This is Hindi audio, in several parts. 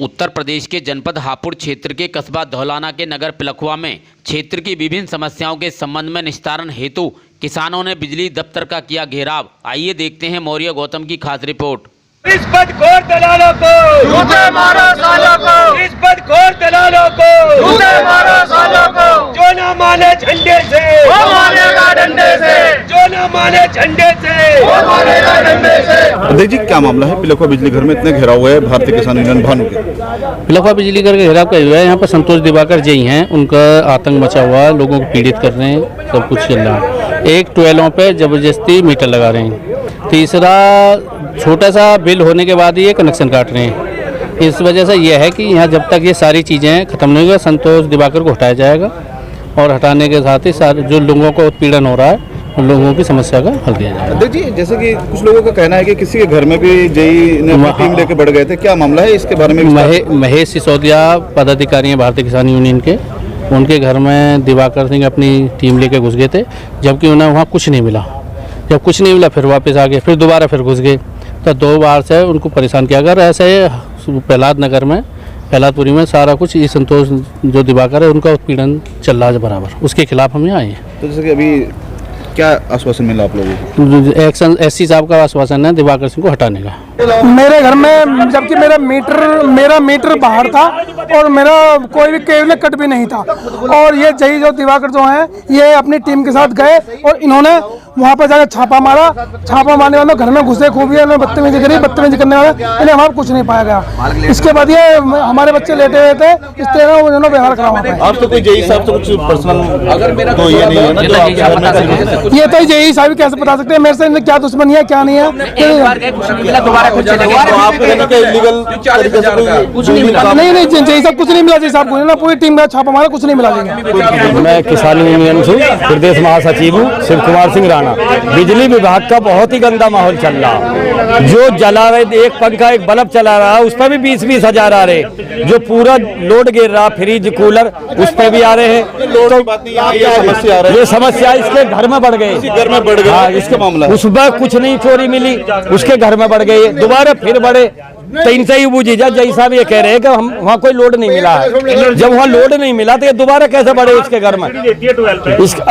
उत्तर प्रदेश के जनपद हापुड़ क्षेत्र के कस्बा धौलाना के नगर पिलखुआ में क्षेत्र की विभिन्न समस्याओं के संबंध में निस्तारण हेतु किसानों ने बिजली दफ्तर का किया घेराव। आइए देखते हैं मौर्य गौतम की खास रिपोर्ट। रिश्वतखोर दलालों को जूते मारो सालों को, रिश्वतखोर दलालों को जूते मारो सालों को, जो ना माने झंडे से वो मारेगा डंडे से, जो ना माने झंडे से वो मारेगा डंडे से। अध्यक्ष जी, क्या मामला है? पिलखुआ बिजली घर में इतने घेराव हुआ है भारतीय किसान यूनियन भानु के। पिलखुआ बिजली घर के घेराव का हुआ है। यहाँ पर संतोष दिवाकर जी हैं, उनका आतंक मचा हुआ है, लोगों को पीड़ित कर रहे हैं, सब कुछ चल रहा है। एक ट्वेलों पे जबरदस्ती मीटर लगा रहे हैं। तीसरा, छोटा सा बिल होने के बाद ये कनेक्शन काट रहे हैं। इस वजह से यह है कि यहाँ जब तक ये सारी चीज़ें खत्म नहीं होगी, संतोष दिवाकर को हटाया जाएगा और हटाने के साथ ही सारे जो लोगों को उत्पीड़न हो रहा है उन लोगों की समस्या का हल किया जाएगा। अध्यक्ष जी, जैसे कि कुछ लोगों का कहना है कि किसी के घर में भी जेई ने अपनी टीम लेके बढ़ गए थे, क्या मामला है इसके बारे में? महेश सिसोदिया पदाधिकारी हैं भारतीय किसान यूनियन के, उनके घर में दिवाकर सिंह अपनी टीम लेके घुस गए थे, जबकि उन्हें वहाँ कुछ नहीं मिला। जब कुछ नहीं मिला फिर वापस आ गए, फिर दोबारा फिर घुस गए। तो 2 बार से उनको परेशान किया गया। ऐसे प्रहलाद नगर में, प्रहलादपुरी में सारा कुछ ये संतोष जो दिवाकर है उनका उत्पीड़न चल रहा है बराबर, उसके खिलाफ हम यहाँ आए हैं। तो जैसे कि अभी क्या आश्वासन मिला आप लोगों को? एक्शन एससी साहब का आश्वासन है दिवाकर सिंह को हटाने का। मेरे घर में जबकि मेरा मीटर बाहर था और मेरा कोई भी केबल कट भी नहीं था, और ये जई जो दिवाकर जो हैं ये अपनी टीम के साथ गए और इन्होंने वहाँ पर जाकर छापा मारा। छापा मारने वाले घर में घुसे खूब, इन्होंने बदतमीजी करी। बदतमीजी करने वाले इन्हें वहाँ कुछ नहीं पाया गया। इसके बाद ये हमारे बच्चे लेटे हुए थे, इस तरह उन्होंने व्यवहार करा वहाँ पे। आप तो कोई जेई साहब से कुछ पर्सनल अगर मेरा तो ये नहीं है ना, ये तो जेई साहब कैसे बता सकते हैं मेरे से क्या दुश्मनी है क्या नहीं है। नहीं जेई साहब कुछ नहीं मिला। जेई साहब को पूरी टीम का छापा मारा, कुछ नहीं मिला। मैं किसान यूनियन से प्रदेश महासचिव हूँ शिव कुमार सिंह राणा। बिजली विभाग का बहुत ही गंदा माहौल चल रहा। जो जला रहे, एक पंखा एक बल्ब चला रहा, उस पर भी 20-20 हजार आ रहे। जो पूरा लोड गिर रहा, फ्रिज कूलर उस पर भी आ रहे हैं। तो ये समस्या इसके घर में बढ़ गई। घर में बढ़ गया इसका मामला। उसमें कुछ नहीं चोरी मिली, उसके घर में बढ़ गई, दोबारा फिर बढ़े। तो इनसे ही बूझी जा, जय साहब ये कह रहे हैं कि हम वहाँ कोई लोड नहीं मिला है। जब वहाँ लोड नहीं मिला तो ये दोबारा कैसे बढ़े उसके घर में?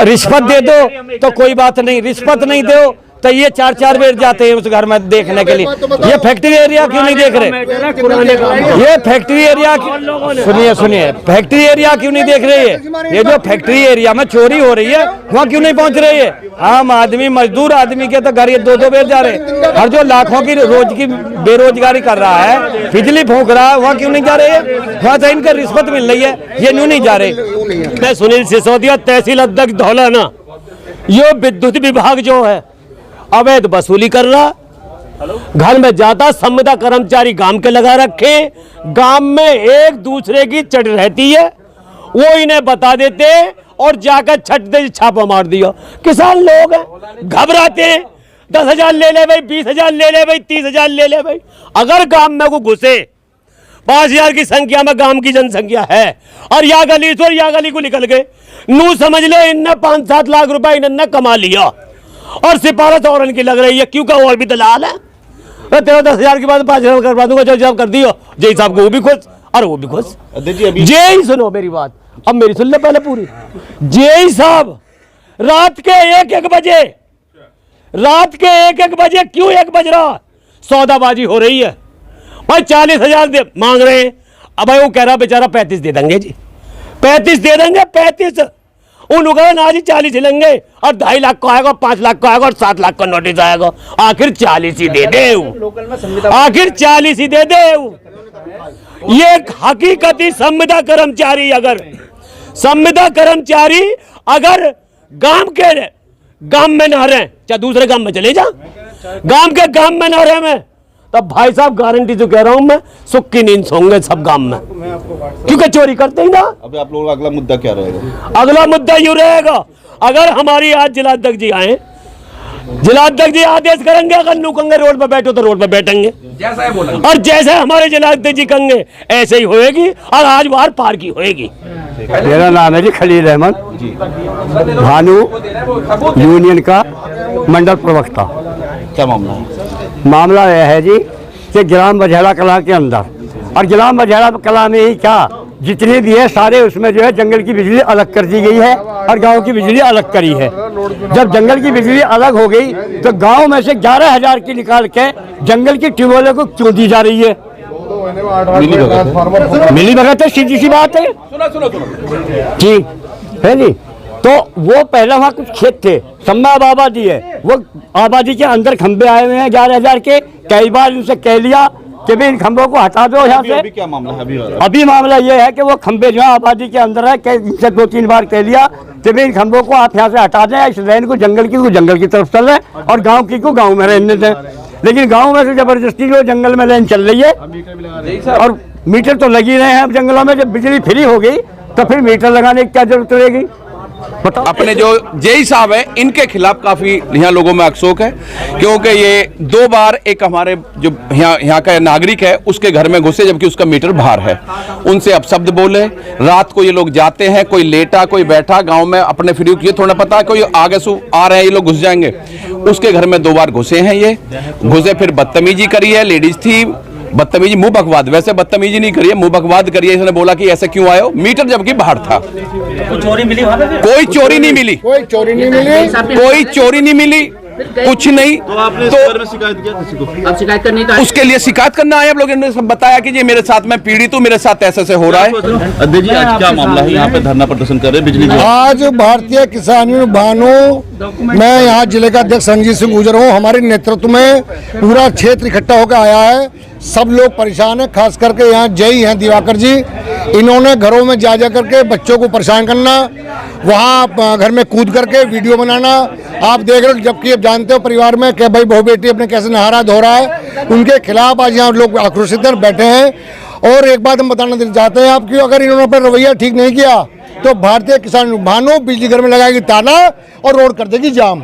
रिश्वत दे दो तो कोई बात नहीं, रिश्वत नहीं दो तो ये 4-4 बेर जाते हैं उस घर में देखने के लिए। ये फैक्ट्री एरिया क्यों नहीं देख रहे? ये फैक्ट्री एरिया, सुनिए फैक्ट्री एरिया क्यों नहीं देख रहे है? ये जो फैक्ट्री एरिया में चोरी हो रही है वहाँ क्यों नहीं पहुँच रही है? आम आदमी, मजदूर आदमी के तो घर ये 2-2 बेर जा रहे। हर जो लाखों की रोज की बेरोजगारी कर रहा है, बिजली फूंक रहा है, वहाँ क्यों नहीं जा रहे है? वहाँ तो इनका रिश्वत मिल रही है, ये क्यों नहीं जा रहे? मैं सुनील सिसोदिया, तहसील अध्यक्ष धौलाना। ये विद्युत विभाग जो है अवैध वसूली कर रहा। घर में जाता संविदा कर्मचारी गांव के लगा रखे, गांव में एक दूसरे की चढ़ रहती है, वो इन्हें बता देते और जाकर छठ दे छापा मार दिया। किसान लोग हैं, घबराते हैं। 10,000 ले ले भाई, 20,000 ले ले भाई, 30,000 ले ले भाई। अगर गांव में को घुसे 5,000 की संख्या में गांव की जनसंख्या है और या गली से और या गली को निकल गए, नू समझ ले इनने 5-7 लाख रुपए इन्होंने कमा लिया और सिफारिश और इनकी लग रही है क्योंकि और भी दलाल है। तो 10,000 के बाद 5,000 करवा दूंगा, जो जब कर दियो जय साहब को वो भी खुश और वो भी खुश। जय सुनो मेरी बात, अब मेरी सुन ले पहले पूरी। जय साहब रात के 1-1 बजे, रात के 1-1 बजे क्यों 1 बज रहा, सौदाबाजी हो रही है भाई। 40,000 मांग रहे हैं। अब भाई वो कह रहा बेचारा 35 दे देंगे जी, 35 दे देंगे। 35 उन लोगों ने आज ही 40 लेंगे और 2.5 लाख को आएगा, 5 लाख को आएगा और 7 लाख का नोटिस आएगा। आखिर 40 ही दे दे, आखिर 40 ही दे दे। ये हकीकती संविदा कर्मचारी, अगर संविदा कर्मचारी अगर गांव में ना रहे, चाहे दूसरे गांव में चले जा, गांव में ना रहे में, तब भाई साहब गारंटी जो कह रहा हूं मैं, सुख की नींद सोंगे सब गांव में, क्योंकि चोरी करते ही ना। अभी आप लोगों का अगला मुद्दा क्या रहेगा? अगला मुद्दा यूं रहेगा, अगर हमारी आज जिलाध्यक्ष जी आए, जिलाध्यक्ष जी आदेश करेंगे, अगर नू कहेंगे रोड पर बैठो तो रोड पर बैठेंगे, जैसा है बोला, और जैसे हमारे जिलाध्यक्ष जी कहेंगे ऐसे ही होएगी और आज बाहर पार की होएगी। मेरा नाम है जी खलील अहमद, भानु यूनियन का मंडल प्रवक्ता। क्या मामला है? मामला यह है जी कि ग्राम बझेड़ा कला के अंदर और जिला मझेरा कला में ही क्या जितने भी है सारे उसमें जो है जंगल की बिजली अलग कर दी गई है और गांव की बिजली अलग करी है। जब जंगल की बिजली अलग हो गई तो गांव में से 11,000 की निकाल के जंगल की ट्यूबवेलों को क्यों दी जा रही है? मिली भगत है, सीधी सी बात है। ठीक है जी। तो वो पहले वहाँ कुछ खेत थे, सम्मा आबादी है, वो आबादी के अंदर खंबे आए हुए हैं 11,000 के। कई बार उनसे कह लिया कि भी इन खंभों को हटा दो यहाँ से। अभी क्या मामला है? अभी मामला ये है कि वो खंबे जो है आबादी के अंदर है, इनसे 2-3 बार कह लिया कि भी इन खंभों को आप यहाँ से हटा दें, इस लाइन को जंगल की तरफ चल रहे और गाँव की को गाँव में रहने दें। लेकिन गाँव में से जबरदस्ती जो जंगल में लाइन चल रही है और मीटर तो लगी रहे हैं। अब जंगलों में जब बिजली फ्री हो गई तो फिर मीटर लगाने की क्या जरूरत रहेगी? अपने जो जेई साहब है इनके खिलाफ काफी यहाँ लोगों में अफसोस है, क्योंकि ये 2 बार एक हमारे जो यहाँ का नागरिक है उसके घर में घुसे जबकि उसका मीटर बाहर है। उनसे अपशब्द बोले, रात को ये लोग जाते हैं, कोई लेटा कोई बैठा, गांव में अपने फ्री किए, थोड़ा पता है कोई आगे से आ रहे हैं ये लोग घुस जाएंगे। उसके घर में 2 बार घुसे हैं, ये घुसे फिर बदतमीजी करी है, लेडीज थी, बदतमीजी मुंह बकवाद, वैसे बदतमीजी नहीं करिए, मुंह बकवाद करिए। इसने बोला कि ऐसे क्यों आए हो, मीटर जबकि बाहर था। चोरी मिली वहाँ पे? कोई चोरी नहीं मिली, कोई चोरी नहीं मिली, कुछ नहीं। तो आपने इस बारे में शिकायत किया किसी को? अब शिकायत करने का उसके लिए शिकायत करना आए आप लोग। इन्होंने सब बताया कि ये मेरे साथ में पीड़ित हूँ, मेरे साथ ऐसे हो रहा है। अध्यक्ष जी आज क्या मामला है? यहाँ पे धरना प्रदर्शन कर रहे हैं बिजली आज भारतीय किसान यूनियन भानु, मैं यहाँ जिले का अध्यक्ष संजीव सिंह गुजर हूँ। हमारे नेतृत्व में पूरा क्षेत्र इकट्ठा होकर आया है। सब लोग परेशान हैं, खास करके यहाँ जय हैं दिवाकर जी। इन्होंने घरों में जा करके बच्चों को परेशान करना, वहाँ घर में कूद करके वीडियो बनाना। आप देख रहे हो, जबकि आप जानते हो परिवार में कि भाई बहू बेटी अपने कैसे नहा धो रहा है। उनके खिलाफ आज यहाँ लोग आक्रोशित बैठे हैं। और एक बात हम बताना चाहते हैं आपकी, अगर इन्होंने अपना रवैया ठीक नहीं किया तो भारतीय किसान भानु बिजली घर में लगाएगी ताला और रोड कर देगी जाम।